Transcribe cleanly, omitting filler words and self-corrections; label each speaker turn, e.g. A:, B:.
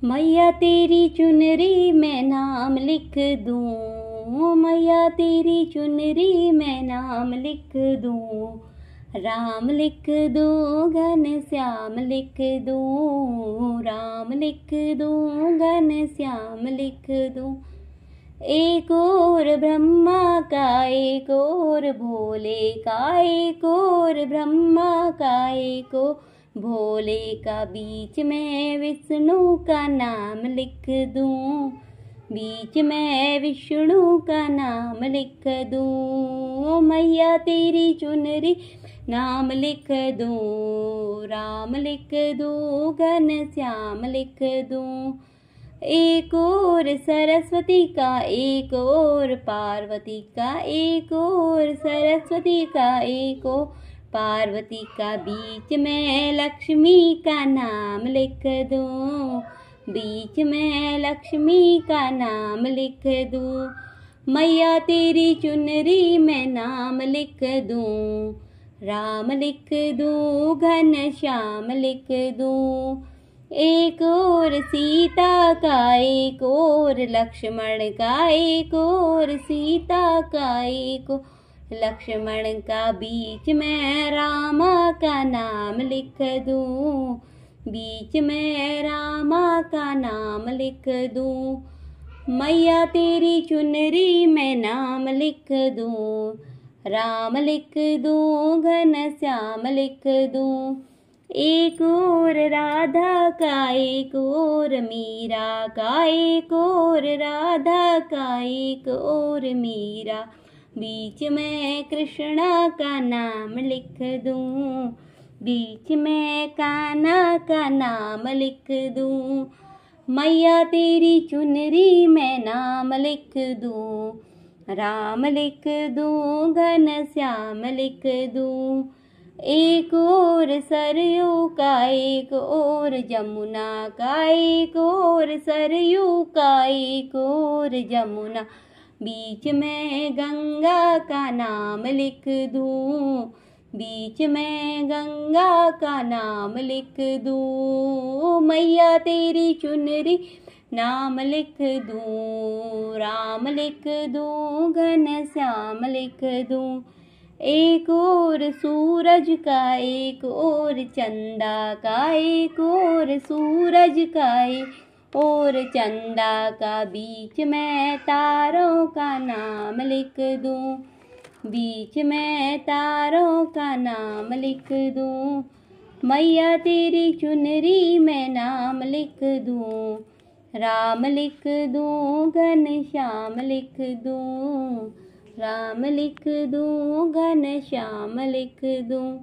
A: मैया तेरी चुनरी मैं नाम लिख दूँ, मैया तेरी चुनरी मैं नाम लिख दूँ। राम लिख दूँ घन श्याम लिख दूँ, राम लिख दूँ घन श्याम लिख दूँ। एक और ब्रह्मा का एक और भोले का, एक और ब्रह्मा का एक और भोले का, बीच में विष्णु का नाम लिख दूँ, बीच में विष्णु का नाम लिख दूँ। मैया तेरी चुनरी नाम लिख दूँ, राम लिख दूँ घन श्याम लिख दूँ। एक और सरस्वती का एक और पार्वती का, एक और सरस्वती का एक और पार्वती का, बीच में लक्ष्मी का नाम लिख दूँ, बीच में लक्ष्मी का नाम लिख दूँ। मैया तेरी चुनरी में नाम लिख दूँ, राम लिख दूँ घन श्याम लिख दूँ। एक और सीता का एक और लक्ष्मण का, एक और सीता का एक और लक्ष्मण का, बीच में रामा का नाम लिख दूँ, बीच में रामा का नाम लिख दूँ। मैया तेरी चुनरी में नाम लिख दूँ, राम लिख दूँ घन श्याम लिख दूँ। एक और राधा का एक और मीरा का, एक और राधा का एक और मीरा, बीच में कृष्णा का नाम लिख दूँ, बीच में कान्हा का नाम लिख दूँ। मैया तेरी चुनरी में नाम लिख दूँ, राम लिख दूँ घन श्याम लिख दूँ। एक और सरयू का एक और जमुना का, एक और सरयू का एक और जमुना, बीच में गंगा का नाम लिख दूँ, बीच में गंगा का नाम लिख दूँ। मैया तेरी चुनरी नाम लिख दूँ, राम लिख दूँ घन श्याम लिख दूँ। एक और सूरज का एक और चंदा का, एक और सूरज का एक और चंदा का, बीच में तारों का नाम लिख दूँ, बीच में तारों का नाम लिख दूँ। मैया तेरी चुनरी में नाम लिख दूँ, राम लिख दूँ घन श्याम लिख दूँ, राम लिख दूँ घन श्याम लिख दूँ।